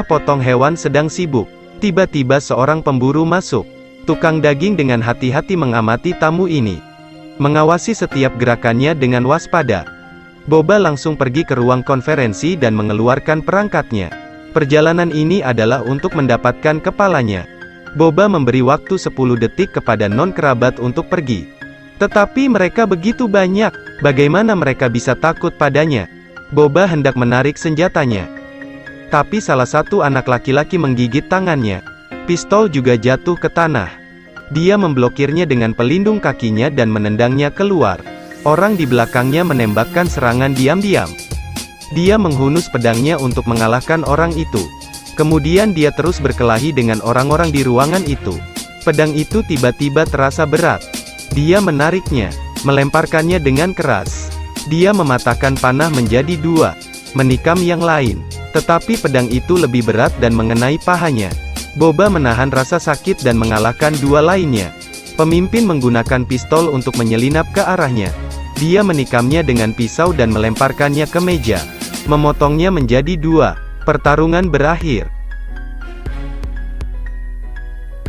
Potong hewan sedang sibuk. Tiba-tiba seorang pemburu masuk. Tukang daging dengan hati-hati mengamati tamu ini. Mengawasi setiap gerakannya dengan waspada. Boba langsung pergi ke ruang konferensi dan mengeluarkan perangkatnya. Perjalanan ini adalah untuk mendapatkan kepalanya. Boba memberi waktu 10 detik kepada non-kerabat untuk pergi. Tetapi mereka begitu banyak, bagaimana mereka bisa takut padanya? Boba hendak menarik senjatanya. Tapi salah satu anak laki-laki menggigit tangannya. Pistol juga jatuh ke tanah. Dia memblokirnya dengan pelindung kakinya dan menendangnya keluar. Orang di belakangnya menembakkan serangan diam-diam. Dia menghunus pedangnya untuk mengalahkan orang itu. Kemudian dia terus berkelahi dengan orang-orang di ruangan itu. Pedang itu tiba-tiba terasa berat. Dia menariknya, melemparkannya dengan keras. Dia mematahkan panah menjadi 2, menikam yang lain. Tetapi pedang itu lebih berat dan mengenai pahanya. Boba menahan rasa sakit dan mengalahkan 2 lainnya. Pemimpin menggunakan pistol untuk menyelinap ke arahnya. Dia menikamnya dengan pisau dan melemparkannya ke meja. Memotongnya menjadi 2. Pertarungan berakhir.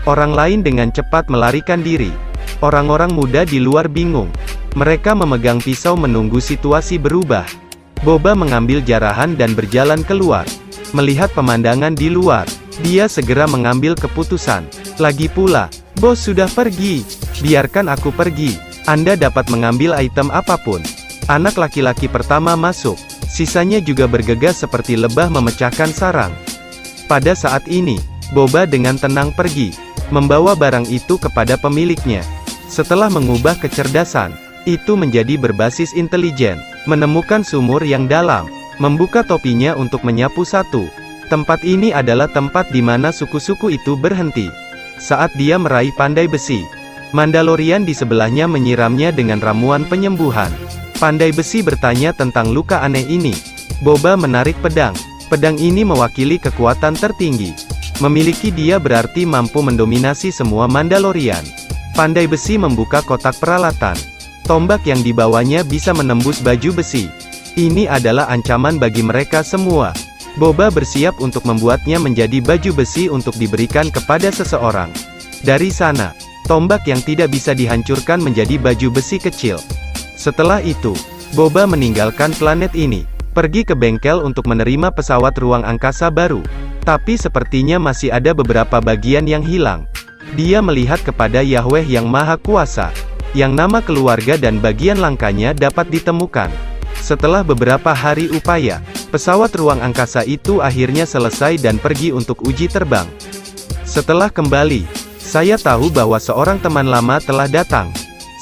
Orang lain dengan cepat melarikan diri. Orang-orang muda di luar bingung. Mereka memegang pisau menunggu situasi berubah. Boba mengambil jarahan dan berjalan keluar. Melihat pemandangan di luar, dia segera mengambil keputusan. Lagi pula, bos sudah pergi. Biarkan aku pergi. Anda dapat mengambil item apapun. Anak laki-laki pertama masuk. Sisanya juga bergegas seperti lebah memecahkan sarang. Pada saat ini, Boba dengan tenang pergi, membawa barang itu kepada pemiliknya. Setelah mengubah kecerdasan itu menjadi berbasis intelijen, menemukan sumur yang dalam, membuka topinya untuk menyapu satu. Tempat ini adalah tempat di mana suku-suku itu berhenti. Saat dia meraih pandai besi, Mandalorian di sebelahnya menyiramnya dengan ramuan penyembuhan. Pandai besi bertanya tentang luka aneh ini. Boba menarik pedang. Pedang ini mewakili kekuatan tertinggi. Memiliki dia berarti mampu mendominasi semua Mandalorian. Pandai besi membuka kotak peralatan. Tombak yang dibawanya bisa menembus baju besi. Ini adalah ancaman bagi mereka semua. Boba bersiap untuk membuatnya menjadi baju besi untuk diberikan kepada seseorang. Dari sana, tombak yang tidak bisa dihancurkan menjadi baju besi kecil. Setelah itu, Boba meninggalkan planet ini, pergi ke bengkel untuk menerima pesawat ruang angkasa baru. Tapi sepertinya masih ada beberapa bagian yang hilang. Dia melihat kepada Yahweh yang Maha Kuasa, yang nama keluarga dan bagian langkanya dapat ditemukan. Setelah beberapa hari upaya, pesawat ruang angkasa itu akhirnya selesai dan pergi untuk uji terbang. Setelah kembali, saya tahu bahwa seorang teman lama telah datang.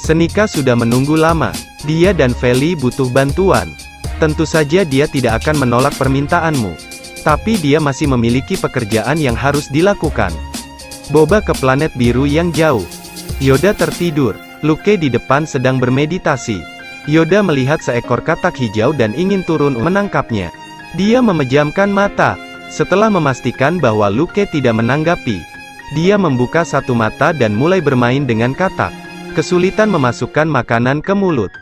Senika sudah menunggu lama. Dia dan Feli butuh bantuan. Tentu saja dia tidak akan menolak permintaanmu. Tapi dia masih memiliki pekerjaan yang harus dilakukan. Boba ke planet biru yang jauh. Yoda tertidur. Luke di depan sedang bermeditasi. Yoda melihat seekor katak hijau dan ingin turun menangkapnya. Dia memejamkan mata. Setelah memastikan bahwa Luke tidak menanggapi, dia membuka satu mata dan mulai bermain dengan katak. Kesulitan memasukkan makanan ke mulut.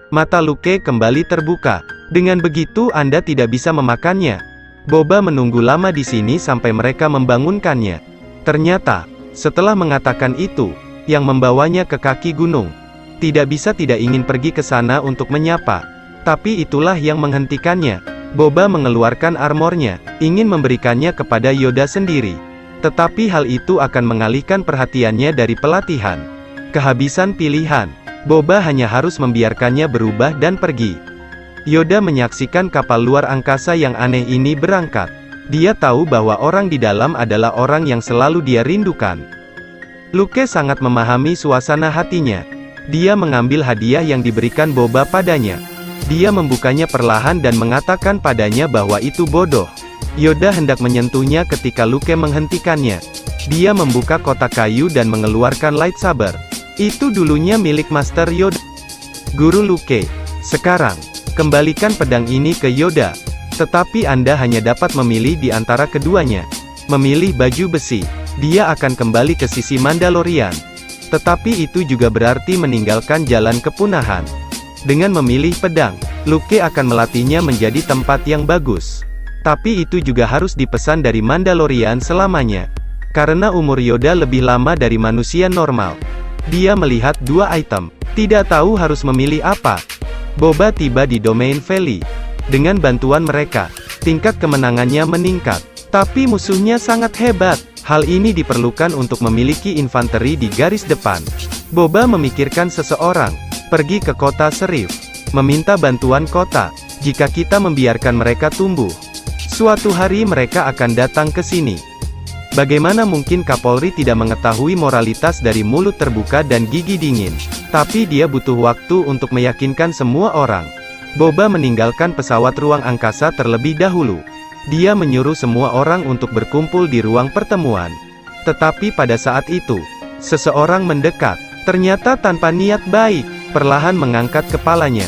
Mata Luke kembali terbuka. Dengan begitu Anda tidak bisa memakannya. Boba menunggu lama di sini sampai mereka membangunkannya. Ternyata, setelah mengatakan itu, yang membawanya ke kaki gunung. Tidak bisa tidak ingin pergi ke sana untuk menyapa. Tapi itulah yang menghentikannya. Boba mengeluarkan armornya, ingin memberikannya kepada Yoda sendiri. Tetapi hal itu akan mengalihkan perhatiannya dari pelatihan. Kehabisan pilihan. Boba hanya harus membiarkannya berubah dan pergi. Yoda menyaksikan kapal luar angkasa yang aneh ini berangkat. Dia tahu bahwa orang di dalam adalah orang yang selalu dia rindukan. Luke sangat memahami suasana hatinya. Dia mengambil hadiah yang diberikan Boba padanya. Dia membukanya perlahan dan mengatakan padanya bahwa itu bodoh. Yoda hendak menyentuhnya ketika Luke menghentikannya. Dia membuka kotak kayu dan mengeluarkan lightsaber. Itu dulunya milik Master Yoda. Guru Luke, sekarang, kembalikan pedang ini ke Yoda. Tetapi Anda hanya dapat memilih di antara keduanya. Memilih baju besi. Dia akan kembali ke sisi Mandalorian. Tetapi itu juga berarti meninggalkan jalan kepunahan. Dengan memilih pedang, Luke akan melatihnya menjadi tempat yang bagus. Tapi itu juga harus dipesan dari Mandalorian selamanya. Karena umur Yoda lebih lama dari manusia normal. Dia melihat 2 item. Tidak tahu harus memilih apa. Boba tiba di Domain Valley. Dengan bantuan mereka, tingkat kemenangannya meningkat. Tapi musuhnya sangat hebat. Hal ini diperlukan untuk memiliki infanteri di garis depan. Boba memikirkan seseorang. Pergi ke kota Serif. Meminta bantuan kota. Jika kita membiarkan mereka tumbuh, suatu hari mereka akan datang ke sini. Bagaimana mungkin Kapolri tidak mengetahui moralitas dari mulut terbuka dan gigi dingin? Tapi dia butuh waktu untuk meyakinkan semua orang. Boba meninggalkan pesawat ruang angkasa terlebih dahulu. Dia menyuruh semua orang untuk berkumpul di ruang pertemuan. Tetapi pada saat itu, seseorang mendekat. Ternyata tanpa niat baik, perlahan mengangkat kepalanya.